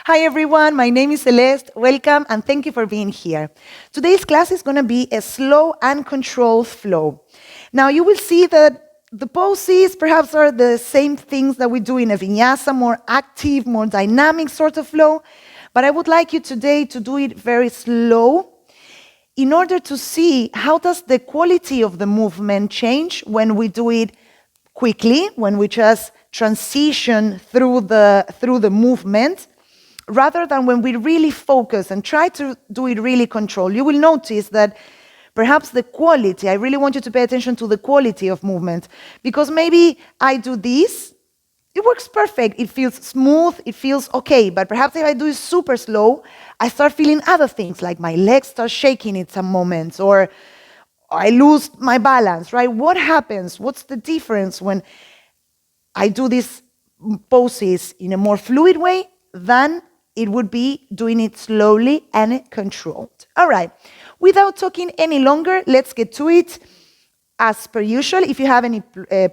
Hi everyone, my name is Celeste. Welcome and thank you for being here. Today's class is going to be a slow and controlled flow. Now you will see that the poses perhaps are the same things that we do in a vinyasa, more active, more dynamic sort of flow. But I would like you today to do it very slow in order to see how does the quality of the movement change when we do it quickly, when we just transition through the movement, rather than when we really focus and try to do it really controlled. You will notice that perhaps the quality, I really want you to pay attention to the quality of movement, because maybe I do this, it works perfect, it feels smooth, it feels okay, but perhaps if I do it super slow, I start feeling other things, like my legs start shaking in some moments, or I lose my balance, right? What happens? What's the difference when I do these poses in a more fluid way than it would be doing it slowly and controlled? All right, without talking any longer, let's get to it. As per usual, if you have any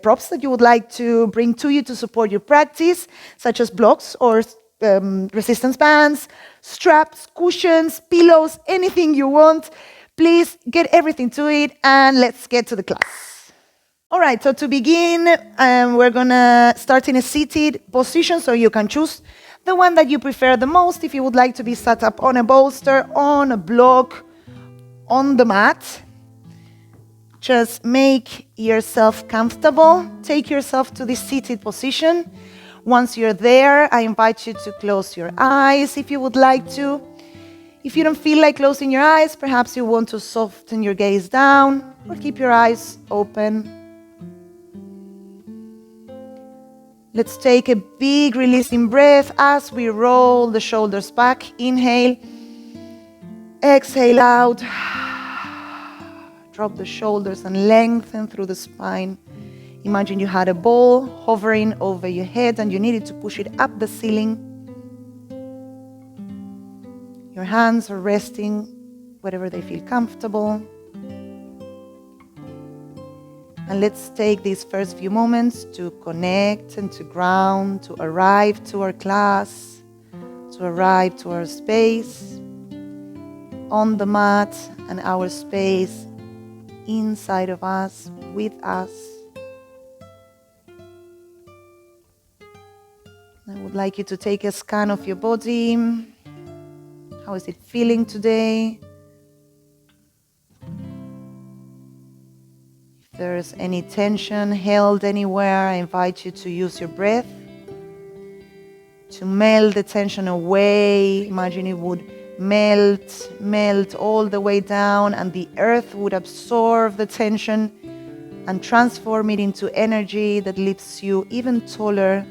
props that you would like to bring to you to support your practice, such as blocks or resistance bands, straps, cushions, pillows, anything you want, please get everything to it and let's get to the class. All right, so to begin, we're gonna start in a seated position, so you can choose the one that you prefer the most. If you would like to be sat up on a bolster, on a block, on the mat, just make yourself comfortable. Take yourself to this seated position. Once you're there, I invite you to close your eyes if you would like to. If you don't feel like closing your eyes, perhaps you want to soften your gaze down or keep your eyes open. Let's take a big releasing breath as we roll the shoulders back. Inhale. Exhale out. Drop the shoulders and lengthen through the spine. Imagine you had a ball hovering over your head and you needed to push it up the ceiling. Your hands are resting wherever they feel comfortable. And let's take these first few moments to connect and to ground, to arrive to our class, to arrive to our space on the mat and our space inside of us, with us. I would like you to take a scan of your body. How is it feeling today? If there's any tension held anywhere, I invite you to use your breath to melt the tension away. Imagine it would melt all the way down, and the earth would absorb the tension and transform it into energy that lifts you even taller.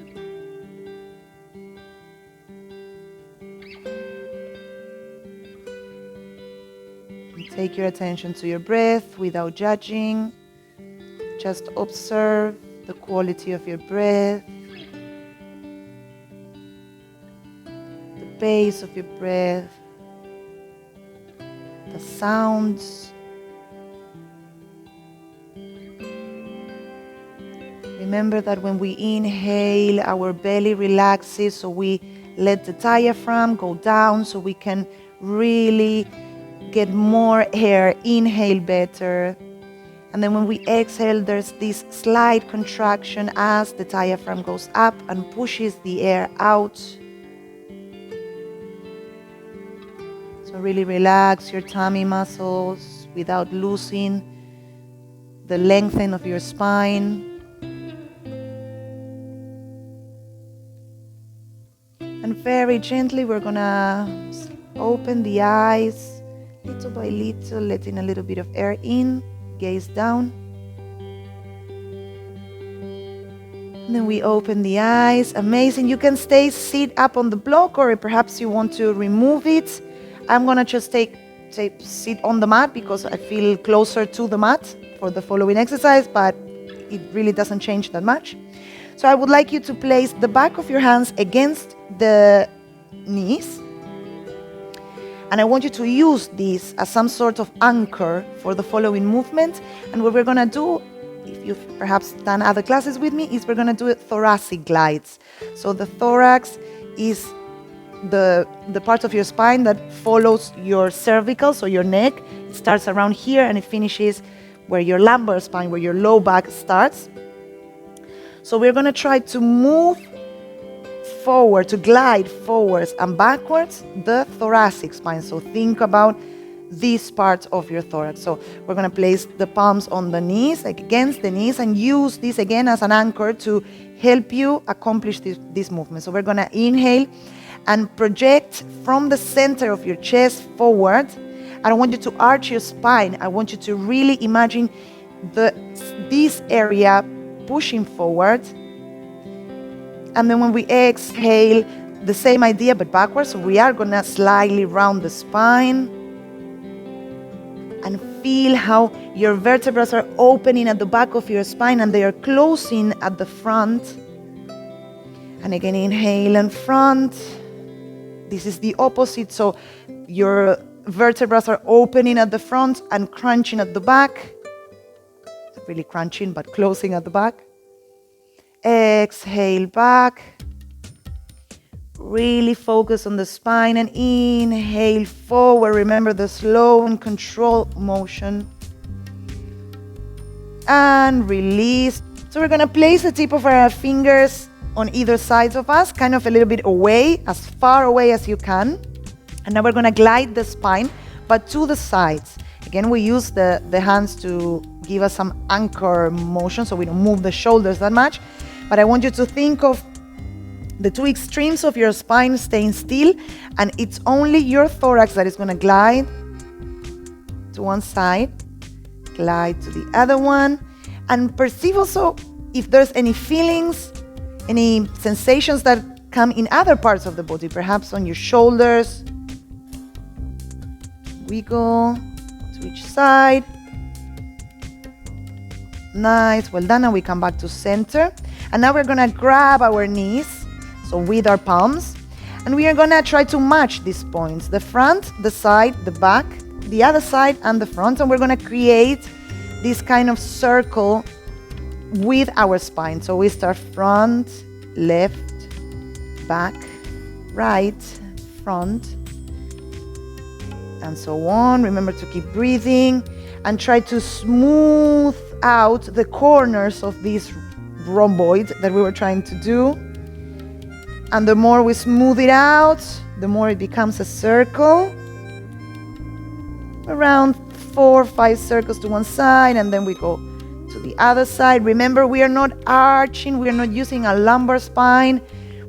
And take your attention to your breath without judging. Just observe the quality of your breath, the pace of your breath, the sounds. Remember that when we inhale, our belly relaxes, so we let the diaphragm go down so we can really get more air, inhale better. And then when we exhale, there's this slight contraction as the diaphragm goes up and pushes the air out. So really relax your tummy muscles without losing the lengthening of your spine. And very gently, we're gonna open the eyes little by little, letting a little bit of air in, gaze down. And then we open the eyes. Amazing. You can sit up on the block, or perhaps you want to remove it. I'm gonna just sit on the mat because I feel closer to the mat for the following exercise, but it really doesn't change that much. So I would like you to place the back of your hands against the knees. And I want you to use this as some sort of anchor for the following movement. And what we're gonna do, if you've perhaps done other classes with me, is we're gonna do thoracic glides. So the thorax is the part of your spine that follows your cervical, so your neck. It starts around here and it finishes where your lumbar spine, where your low back starts. So we're going to try to move forward, to glide forwards and backwards the thoracic spine. So think about this part of your thorax. So we're going to place the palms on the knees, like against the knees, and use this again as an anchor to help you accomplish this movement. So we're going to inhale and project from the center of your chest forward. I don't want you to arch your spine. I want you to really imagine this area pushing forward. And then when we exhale, the same idea but backwards. So we are going to slightly round the spine and feel how your vertebrae are opening at the back of your spine and they are closing at the front. And again, inhale and front. This is the opposite. So your vertebrae are opening at the front and crunching at the back. Not really crunching, but closing at the back. Exhale back. Really focus on the spine and inhale forward. Remember the slow and controlled motion. And release. So we're going to place the tip of our fingers on either sides of us, kind of a little bit away, as far away as you can. And now we're going to glide the spine, but to the sides. Again, we use the hands to give us some anchor motion so we don't move the shoulders that much. But I want you to think of the two extremes of your spine staying still, and it's only your thorax that is going to glide to one side, glide to the other one, and perceive also if there's any feelings, any sensations that come in other parts of the body, perhaps on your shoulders. Wiggle to each side. Nice, well done. And we come back to center. And now we're going to grab our knees, so with our palms, and we are going to try to match these points, the front, the side, the back, the other side, and the front. And we're going to create this kind of circle with our spine. So we start front, left, back, right, front, and so on. Remember to keep breathing and try to smooth out the corners of these rhomboid that we were trying to do. And the more we smooth it out, the more it becomes a circle. Around 4 or 5 circles to one side, and then we go to the other side. Remember, we are not arching, we are not using a lumbar spine.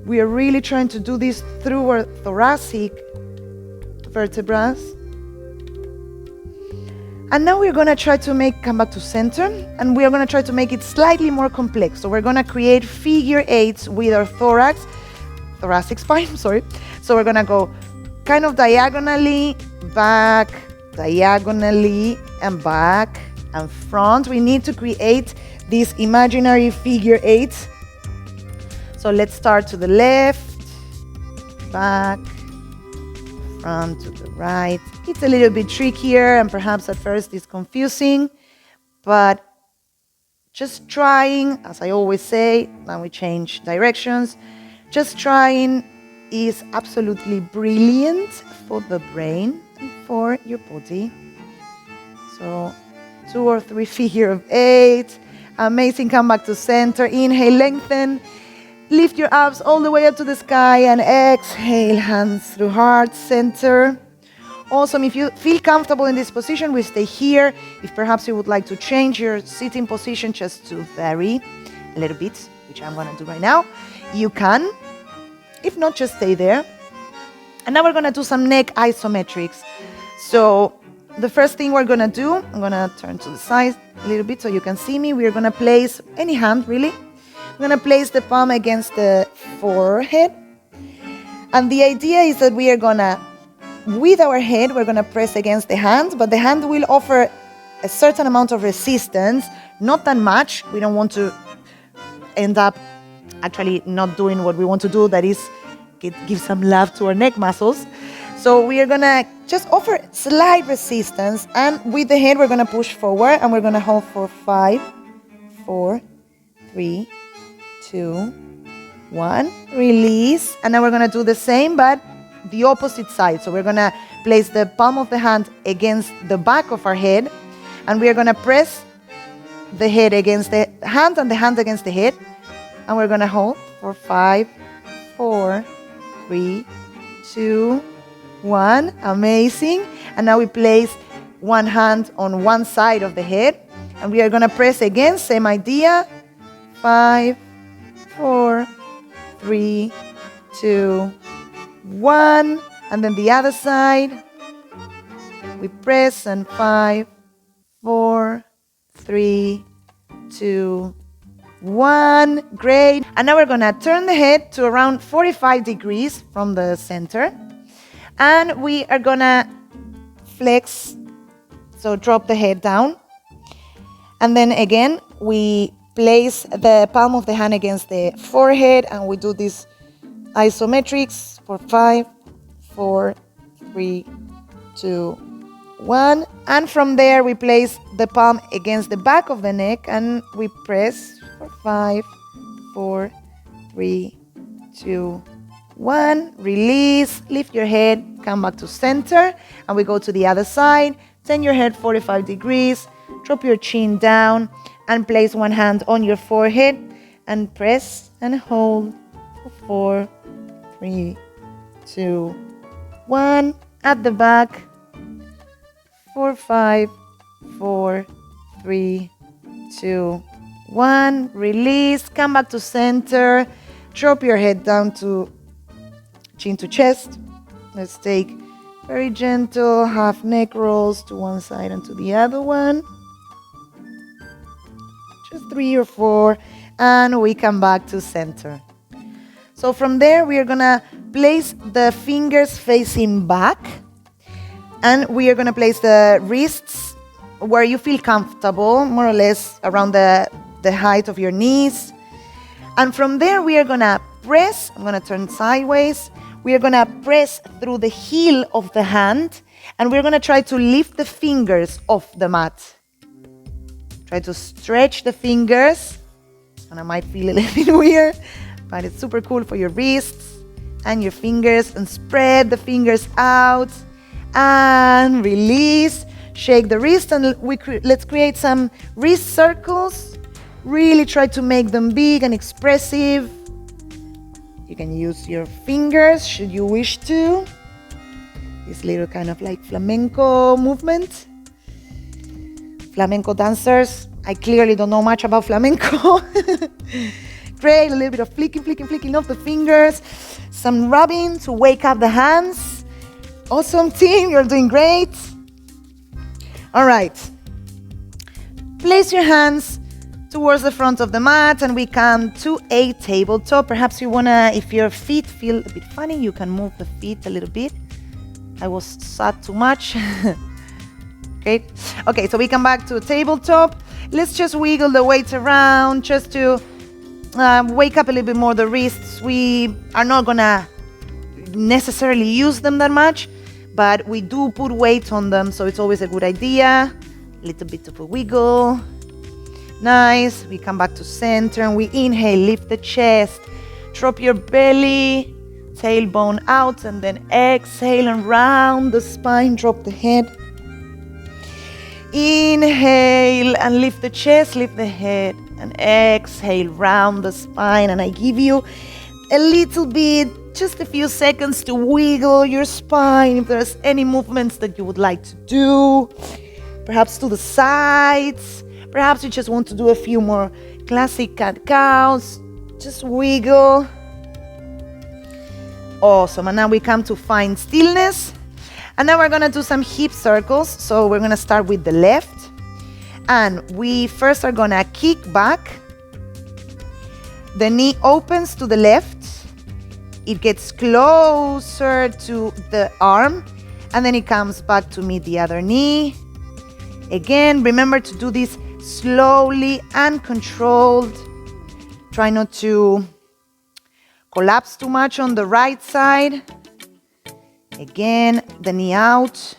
We are really trying to do this through our thoracic vertebrae. And now we're going to try to come back to center, and we are going to try to make it slightly more complex. So we're going to create figure eights with our thoracic spine, sorry. So we're going to go kind of diagonally, back, diagonally, and back, and front. We need to create these imaginary figure eights. So let's start to the left, back, front to the right. It's a little bit trickier and perhaps at first it's confusing, but just trying, as I always say, now we change directions, just trying is absolutely brilliant for the brain and for your body. So 2 or 3 figure of 8, amazing, come back to center, inhale, lengthen, lift your abs all the way up to the sky, and exhale, hands through heart, center. Awesome. If you feel comfortable in this position, we stay here. If perhaps you would like to change your sitting position just to vary a little bit, which I'm going to do right now, you can. If not, just stay there. And now we're going to do some neck isometrics. So the first thing we're going to do, I'm going to turn to the side a little bit so you can see me. We're going to place any hand, really. We're going to place the palm against the forehead. And the idea is that we are going to, with our head, we're going to press against the hand, but the hand will offer a certain amount of resistance, not that much. We don't want to end up actually not doing what we want to do, that is give some love to our neck muscles. So we are going to just offer slight resistance, and with the head we're going to push forward, and we're going to hold for 5, 4, 3, 2, 1. Release. And now we're going to do the same, but the opposite side. So we're gonna place the palm of the hand against the back of our head, and we are gonna press the head against the hand and the hand against the head, and we're gonna hold for 5, 4, 3, 2, 1. Amazing. And now we place one hand on one side of the head, and we are gonna press again, same idea. 5, 4, 3, 2, 1. And then the other side. We press, and 5, 4, 3, 2, 1. Great. And now we're gonna turn the head to around 45 degrees from the center. And we are gonna flex, so drop the head down. And then again, we place the palm of the hand against the forehead, and we do this isometrics for 5, 4, 3, 2, 1. And from there, we place the palm against the back of the neck, and we press for 5, 4, 3, 2, 1. Release, lift your head, come back to center, and we go to the other side. Turn your head 45 degrees, drop your chin down, and place one hand on your forehead, and press and hold for 4, 3, 2, 1. At the back, 4, 5, 4, 3, 2, 1. Release, come back to center, drop your head down to chin to chest. Let's take very gentle half neck rolls to one side and to the other one. Just 3 or 4, and we come back to center. So from there, we are gonna place the fingers facing back, and we are gonna place the wrists where you feel comfortable, more or less around the height of your knees. And from there, we are gonna press. I'm gonna turn sideways. We are gonna press through the heel of the hand, and we're gonna try to lift the fingers off the mat. Try to stretch the fingers, and I might feel a little bit weird, but it's super cool for your wrists and your fingers. And spread the fingers out and release. Shake the wrist, and let's create some wrist circles. Really try to make them big and expressive. You can use your fingers should you wish to. This little kind of like flamenco movement. Flamenco dancers, I clearly don't know much about flamenco. Great, a little bit of flicking of the fingers. Some rubbing to wake up the hands. Awesome team, you're doing great. All right. Place your hands towards the front of the mat, and we come to a tabletop. Perhaps you wanna, if your feet feel a bit funny, you can move the feet a little bit. I was sat too much. Great. Okay, so we come back to a tabletop. Let's just wiggle the weight around just to wake up a little bit more the wrists. We are not gonna necessarily use them that much, but we do put weight on them, so it's always a good idea. A little bit of a wiggle. Nice. We come back to center, and we inhale, lift the chest, drop your belly, tailbone out, and then exhale and round the spine, drop the head. Inhale and lift the chest, lift the head, and exhale, round the spine. And I give you a little bit, just a few seconds to wiggle your spine if there's any movements that you would like to do. Perhaps to the sides. Perhaps you just want to do a few more classic cat-cows. Just wiggle. Awesome. And now we come to find stillness. And now we're going to do some hip circles. So we're going to start with the left. And we first are going to kick back. The knee opens to the left. It gets closer to the arm. And then it comes back to meet the other knee. Again, remember to do this slowly and controlled. Try not to collapse too much on the right side. Again, the knee out,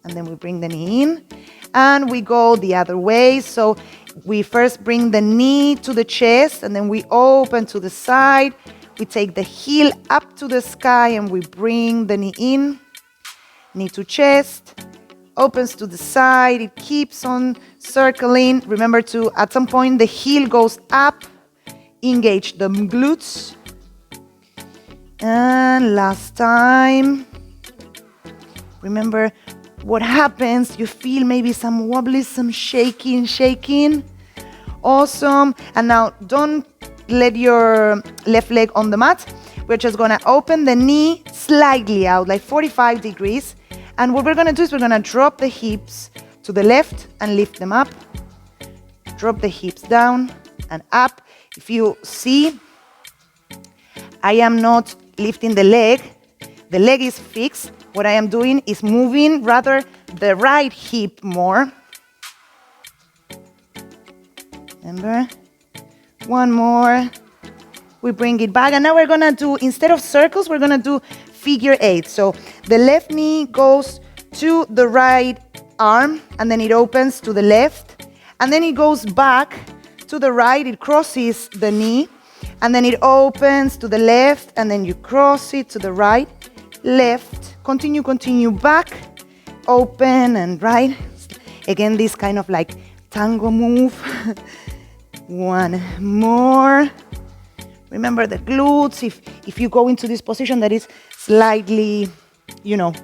and then we bring the knee in, and we go the other way. So we first bring the knee to the chest, and then we open to the side. We take the heel up to the sky and we bring the knee in. Knee to chest. Opens to the side. It keeps on circling. Remember to, at some point, the heel goes up. Engage the glutes. And last time. Remember what happens. You feel maybe some wobbly, some shaking. Awesome. And now don't let your left leg on the mat. We're just gonna open the knee slightly out, like 45 degrees. And what we're gonna do is we're gonna drop the hips to the left and lift them up. Drop the hips down and up. If you see, I am not lifting the leg. The leg is fixed. What I am doing is moving rather the right hip more. Remember? One more. We bring it back. And now we're gonna do, instead of circles, we're gonna do figure 8. So the left knee goes to the right arm and then it opens to the left. And then it goes back to the right. It crosses the knee. And then it opens to the left. And then you cross it to the right, left. Continue back. Open and right. Again, this kind of like tango move. One more. Remember the glutes. If you go into this position that is slightly,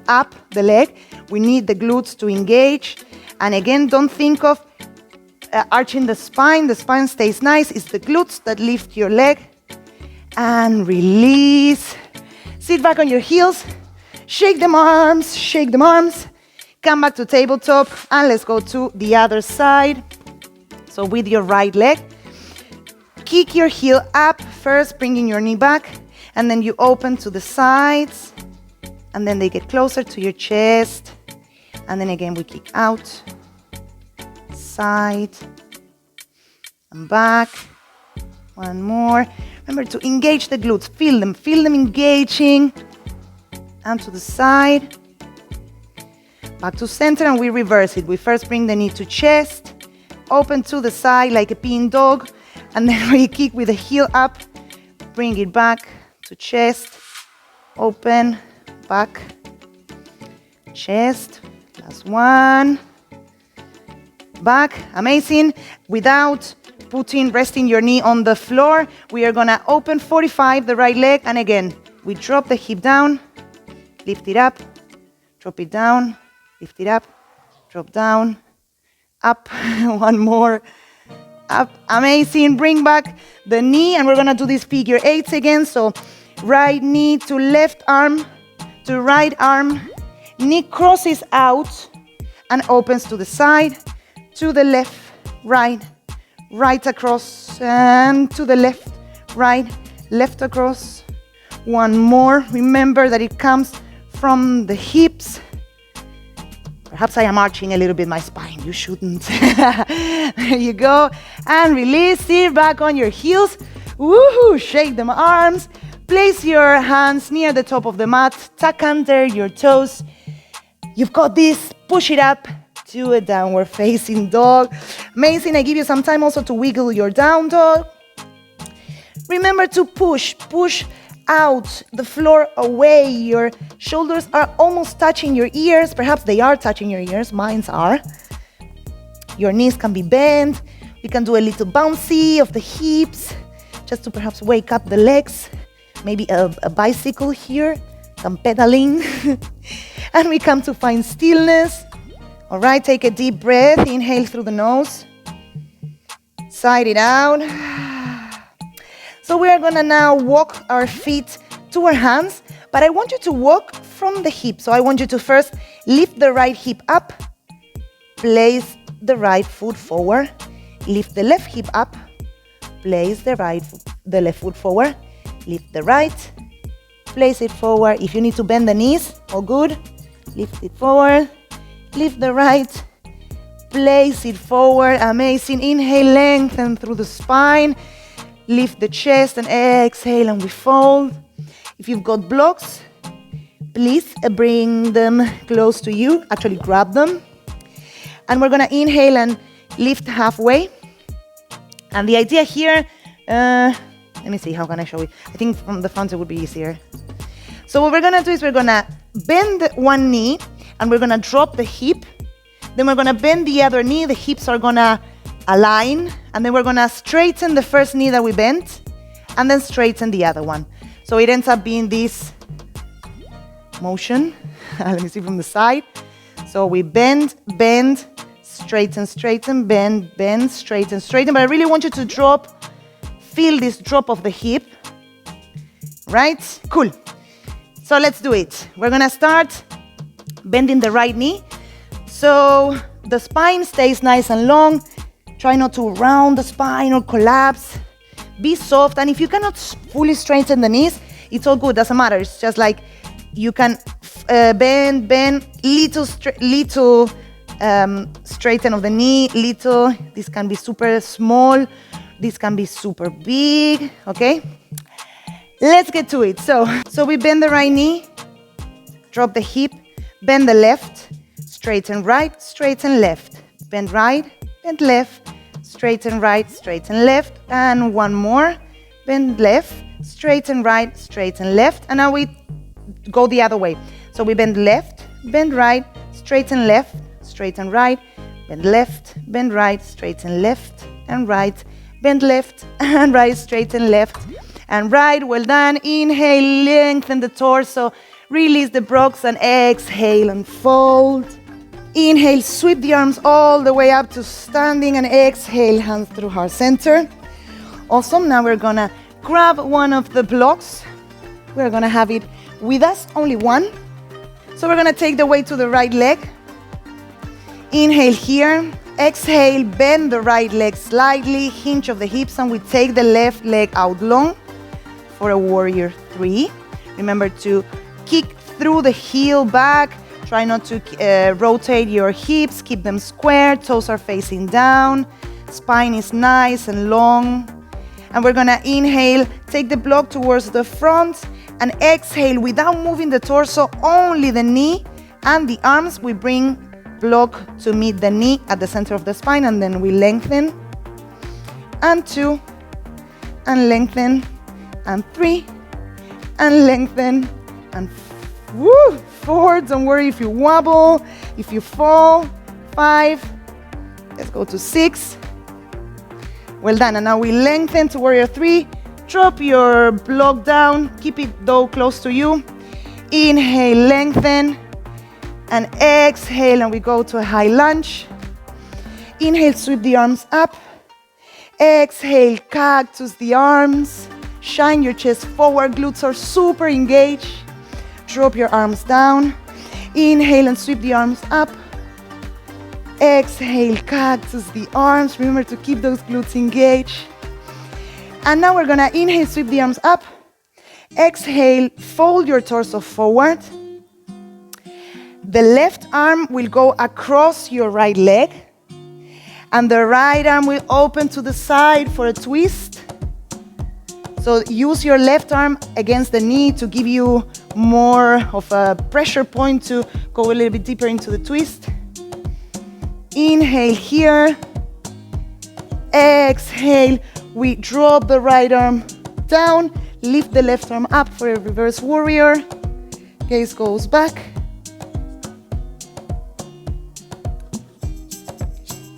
up the leg, we need the glutes to engage. And again, don't think of arching the spine. The spine stays nice. It's the glutes that lift your leg. And release. Sit back on your heels. Shake them arms. Come back to tabletop. And let's go to the other side. So with your right leg, kick your heel up first, bringing your knee back, and then you open to the sides, and then they get closer to your chest, and then again we kick out, side, and back. One more. Remember to engage the glutes, feel them engaging, and to the side, back to center, and we reverse it. We first bring the knee to chest, open to the side like a pin dog, and then we kick with the heel up, bring it back to chest, open, back, chest, last one, back, amazing. Without resting your knee on the floor, we are gonna open 45, the right leg, and again, we drop the hip down, lift it up, drop it down, lift it up, drop down, up, one more, up, amazing. Bring back the knee, and we're gonna do these figure 8s again. So right knee to left arm, to right arm, knee crosses out and opens to the side, to the left, right, right across, and to the left, right, left across. One more. Remember that it comes from the hips. Perhaps I am arching a little bit my spine. You shouldn't. There you go. And release. Sit back on your heels. Woohoo! Shake them arms. Place your hands near the top of the mat. Tuck under your toes. You've got this. Push it up to a downward facing dog. Amazing. I give you some time also to wiggle your down dog. Remember to push out the floor away. Your shoulders are almost touching your ears. Perhaps they are touching your ears. Mine are. Your knees can be bent. We can do a little bouncy of the hips just to perhaps wake up the legs. Maybe a bicycle here, some pedaling. And we come to find stillness. All right, take a deep breath. Inhale through the nose. Side it out. So we are gonna now walk our feet to our hands, but I want you to walk from the hip. So I want you to first lift the right hip up, place the right foot forward, lift the left hip up, place the left foot forward, lift the right, place it forward. If you need to bend the knees, all good. Lift it forward, lift the right, place it forward. Amazing. Inhale, lengthen through the spine. Lift the chest and exhale and we fold. If you've got blocks, please bring them close to you. Actually grab them. And we're gonna inhale and lift halfway. And the idea here, Let me see, how can I show it? I think from the front it would be easier. So what we're gonna do is we're gonna bend one knee and we're gonna drop the hip. Then we're gonna bend the other knee, the hips are gonna align, and then we're gonna straighten the first knee that we bent and then straighten the other one. So it ends up being this motion. Let me see from the side. So we bend, bend, straighten, straighten, bend, bend, straighten, straighten. But I really want you to drop, feel this drop of the hip. Right? Cool. So let's do it. We're gonna start bending the right knee. So the spine stays nice and long. Try not to round the spine or collapse. Be soft. And if you cannot fully straighten the knees, it's all good. Doesn't matter. It's just like you can bend, little straighten of the knee, little. This can be super small. This can be super big. Okay? Let's get to it. So we bend the right knee, drop the hip, bend the left, straighten right, straighten left, bend right, bend left, straighten right, straighten left, and one more, bend left, straighten right, straighten left, and now we go the other way. So we bend left, bend right, straighten left, straighten right, bend left, bend right, straighten left, and right, bend left, and right, straighten left, and right. Well done. Inhale, lengthen the torso, release the blocks, and exhale and fold. Inhale, sweep the arms all the way up to standing, and exhale, hands through heart center. Awesome. Now we're gonna grab one of the blocks. We're gonna have it with us, only one. So we're gonna take the weight to the right leg. Inhale here. Exhale, bend the right leg slightly, hinge of the hips, and we take the left leg out long for a warrior 3. Remember to kick through the heel back. Try not to rotate your hips. Keep them square. Toes are facing down. Spine is nice and long. And we're gonna inhale, take the block towards the front, and exhale without moving the torso, only the knee and the arms. We bring block to meet the knee at the center of the spine, and then we lengthen. And 2, and lengthen, and 3, and lengthen, and 4. Don't worry if you wobble, if you fall. 5. Let's go to 6. Well done. And now we lengthen to warrior 3. Drop your block down. Keep it though close to you. Inhale, lengthen, and exhale, and we go to a high lunge. Inhale, sweep the arms up. Exhale, cactus the arms. Shine your chest forward. Glutes are super engaged. Drop your arms down. Inhale and sweep the arms up. Exhale, cactus the arms. Remember to keep those glutes engaged. And now we're gonna inhale, sweep the arms up. Exhale, fold your torso forward. The left arm will go across your right leg, and the right arm will open to the side for a twist. So use your left arm against the knee to give you more of a pressure point to go a little bit deeper into the twist. Inhale here. Exhale. We drop the right arm down. Lift the left arm up for a reverse warrior. Gaze goes back.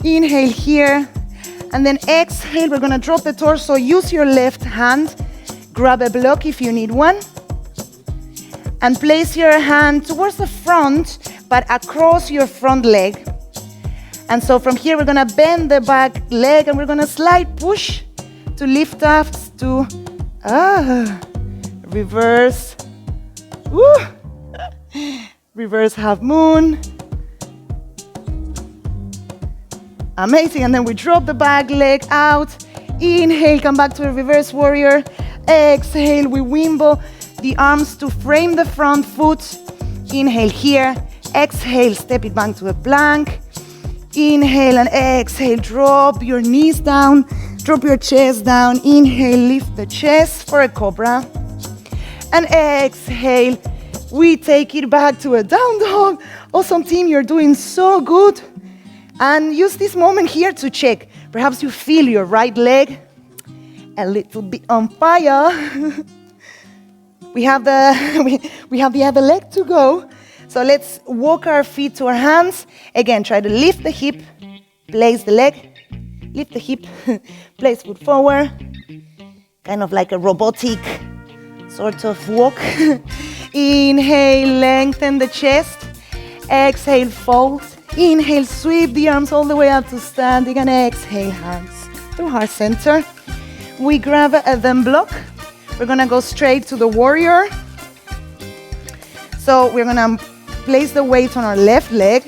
Inhale here. And then exhale, we're gonna drop the torso. Use your left hand. Grab a block if you need one. And place your hand towards the front, but across your front leg. And so from here, we're gonna bend the back leg, and we're gonna slide push to lift up to reverse. Woo. Reverse half moon. Amazing. And then we drop the back leg out. Inhale, come back to a reverse warrior. Exhale, we wimble the arms to frame the front foot. Inhale here. Exhale, step it back to a plank. Inhale and exhale, drop your knees down. Drop your chest down. Inhale, lift the chest for a cobra. And exhale, we take it back to a down dog. Awesome team, you're doing so good. And use this moment here to check. Perhaps you feel your right leg a little bit on fire. we have the other leg to go. So let's walk our feet to our hands. Again, try to lift the hip, place the leg, lift the hip, place foot forward. Kind of like a robotic sort of walk. Inhale, lengthen the chest. Exhale, fold. Inhale, sweep the arms all the way up to standing, and exhale, hands through heart center. We grab a them block. We're gonna go straight to the warrior. So we're gonna place the weight on our left leg.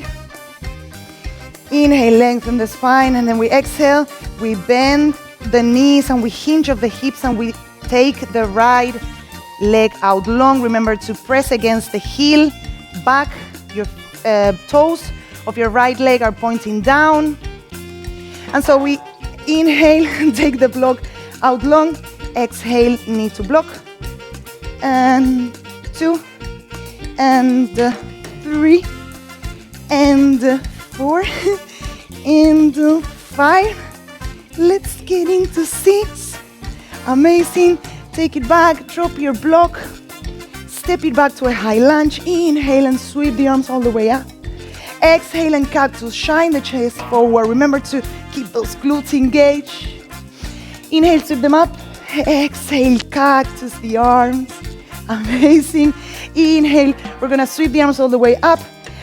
Inhale, lengthen the spine, and then we exhale. We bend the knees and we hinge of the hips, and we take the right leg out long. Remember to press against the heel, back. Your toes of your right leg are pointing down. And so we inhale and take the block out long. Exhale, knee to block. And 2, and 3, and 4, and 5. Let's get into 6. Amazing. Take it back, drop your block. Step it back to a high lunge. Inhale and sweep the arms all the way up. Exhale and cactus. Shine the chest forward. Remember to keep those glutes engaged. Inhale, sweep them up. Exhale, cactus the arms. Amazing. Inhale, we're gonna sweep the arms all the way up,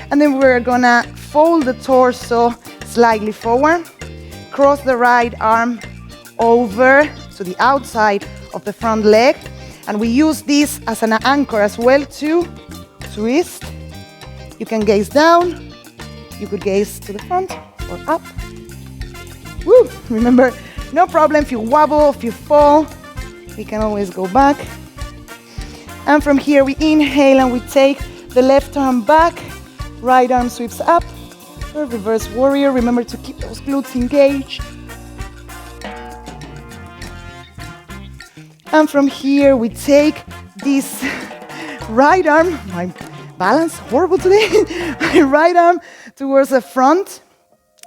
and then we're gonna fold the torso slightly forward. Cross the right arm over to the outside of the front leg, and we use this as an anchor as well to twist. You can gaze down, you could gaze to the front or up. Woo! Remember, no problem if you wobble, if you fall, we can always go back. And from here we inhale and we take the left arm back, right arm sweeps up. A reverse warrior. Remember to keep those glutes engaged. And from here we take this right arm, my balance horrible today, my right arm towards the front.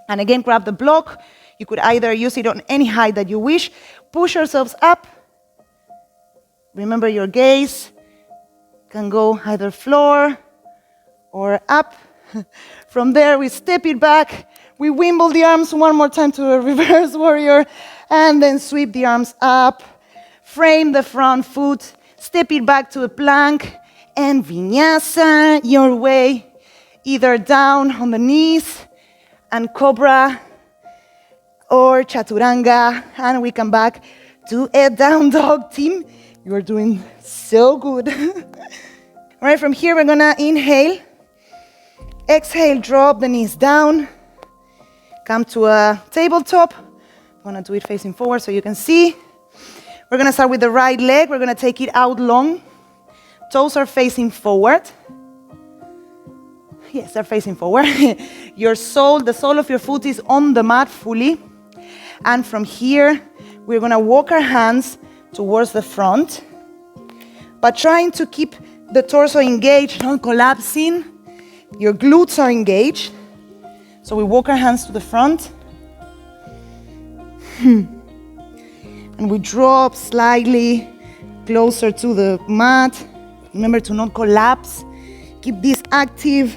And again, grab the block. You could either use it on any height that you wish. Push yourselves up. Remember your gaze can go either floor or up. From there, we step it back. We wimble the arms one more time to a reverse warrior, and then sweep the arms up. Frame the front foot. Step it back to a plank, and vinyasa your way, either down on the knees and cobra, or chaturanga, and we come back to a down dog. Team, you are doing so good. All right, from here we're gonna inhale. Exhale, drop the knees down. Come to a tabletop. I'm gonna do it facing forward so you can see. We're gonna start with the right leg. We're gonna take it out long. Toes are facing forward. Yes, they're facing forward. Your sole, the sole of your foot is on the mat fully. And from here, we're gonna walk our hands towards the front, but trying to keep the torso engaged, not collapsing. Your glutes are engaged. So we walk our hands to the front. And we drop slightly closer to the mat. Remember to not collapse. Keep this active.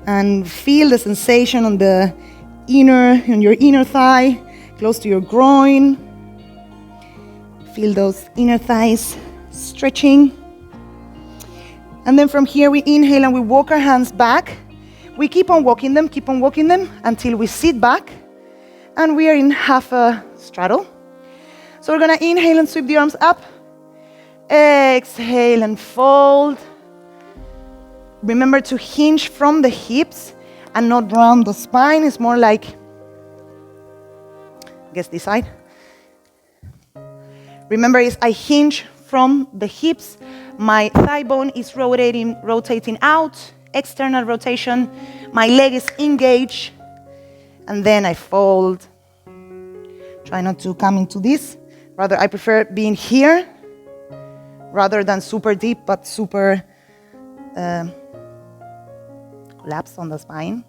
And feel the sensation on your inner thigh, close to your groin. Feel those inner thighs stretching. And then from here we inhale and we walk our hands back. We keep on walking them until we sit back. And we are in half a straddle. So we're gonna inhale and sweep the arms up. Exhale and fold. Remember to hinge from the hips and not round the spine. It's more like, I guess this side. Remember, I hinge from the hips. My thigh bone is rotating out. External rotation. My leg is engaged. And then I fold. Try not to come into this. Rather, I prefer being here rather than super deep, but super Collapse on the spine.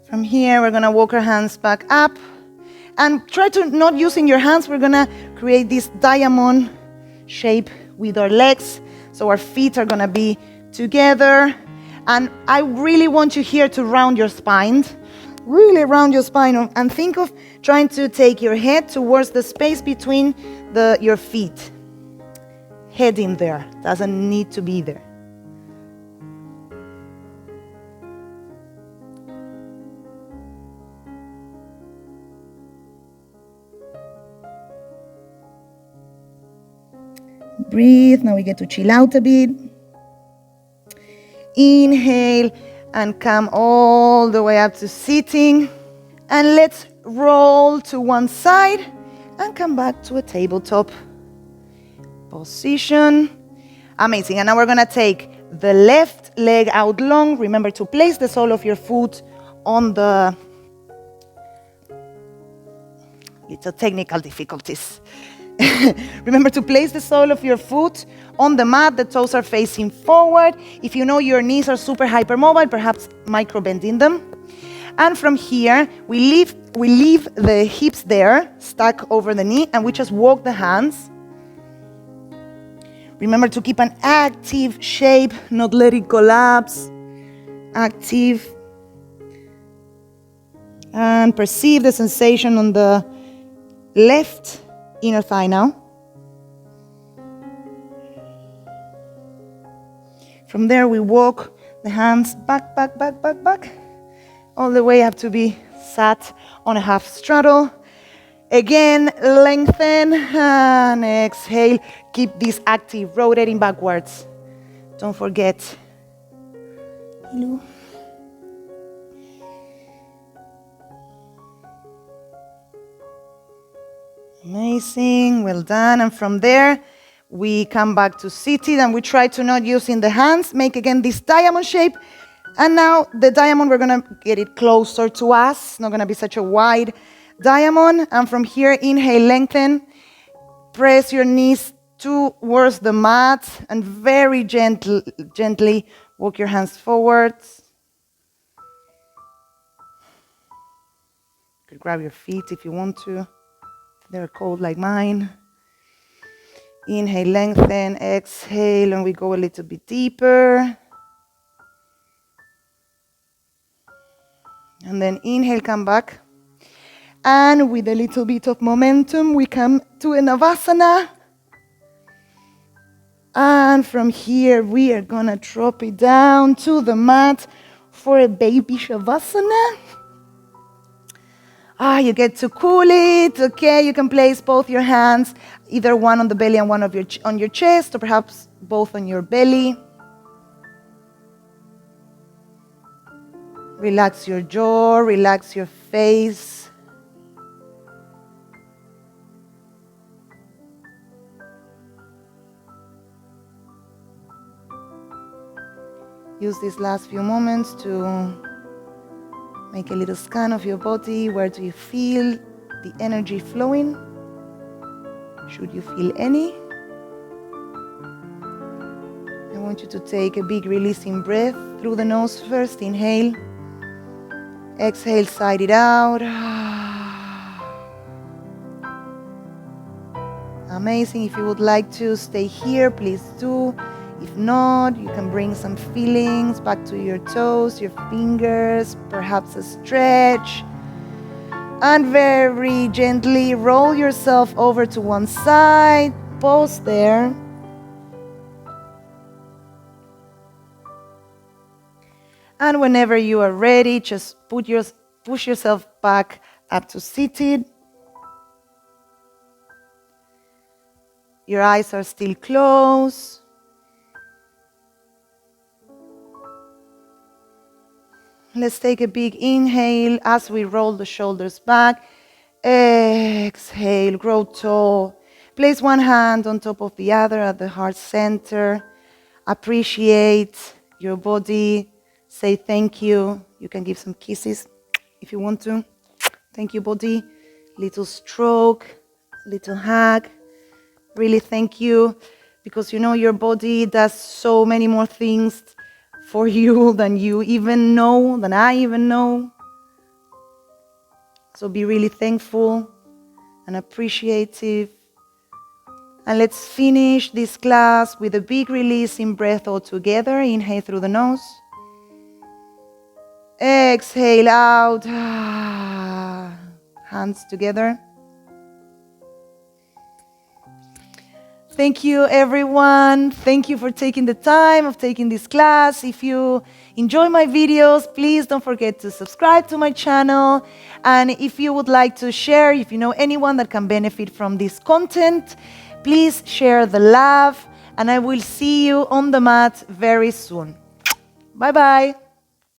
From here, we're going to walk our hands back up. And try to not using your hands. We're going to create this diamond shape with our legs. So our feet are going to be together. And I really want you here to round your spine. Really round your spine. And think of trying to take your head towards the space between your feet. Head in there. Doesn't need to be there. Breathe. Now we get to chill out a bit. Inhale and come all the way up to sitting. And let's roll to one side and come back to a tabletop position. Amazing. And now we're going to take the left leg out long. Remember to place the sole of your foot on the little technical difficulties. Remember to place the sole of your foot on the mat. The toes are facing forward. If you know your knees are super hypermobile, perhaps micro bending them. And from here, we leave the hips there, stuck over the knee, and we just walk the hands. Remember to keep an active shape, not let it collapse. Active. And perceive the sensation on the left inner thigh now. From there, we walk the hands back, back, back, back, back, all the way up to be sat on a half straddle. Again, lengthen and exhale. Keep this active, rotating backwards. Don't forget. Hello. Amazing, well done. And from there, we come back to seated and we try to not using the hands. Make again this diamond shape. And now the diamond, we're going to get it closer to us. It's not going to be such a wide diamond. And from here, inhale, lengthen. Press your knees towards the mat and very gently walk your hands forwards. You could grab your feet if you want to. They're cold like mine. Inhale, lengthen, exhale, and we go a little bit deeper. And then inhale, come back. And with a little bit of momentum, we come to a Navasana. And from here, we are going to drop it down to the mat for a baby Shavasana. You get to cool it, okay? You can place both your hands, either one on the belly and one on your chest, or perhaps both on your belly. Relax your jaw, relax your face. Use these last few moments to make a little scan of your body. Where do you feel the energy flowing? Should you feel any? I want you to take a big releasing breath through the nose first. Inhale. Exhale, sigh it out. Amazing. If you would like to stay here, please do. If not, you can bring some feelings back to your toes, your fingers, perhaps a stretch. And very gently roll yourself over to one side. Pause there. And whenever you are ready, just push yourself back up to seated. Your eyes are still closed. Let's take a big inhale as we roll the shoulders back. Exhale, grow tall. Place one hand on top of the other at the heart center. Appreciate your body. Say thank you. You can give some kisses if you want to. Thank you, body. Little stroke, little hug. Really thank you. because you know your body does so many more things for you than you even know, than I even know. So be really thankful and appreciative. And let's finish this class with a big release in breath all together. Inhale through the nose. Exhale out. Hands together. Thank you, everyone. Thank you for taking the time of taking this class. If you enjoy my videos, please don't forget to subscribe to my channel. And if you would like to share, if you know anyone that can benefit from this content, please share the love. And I will see you on the mat very soon. Bye-bye.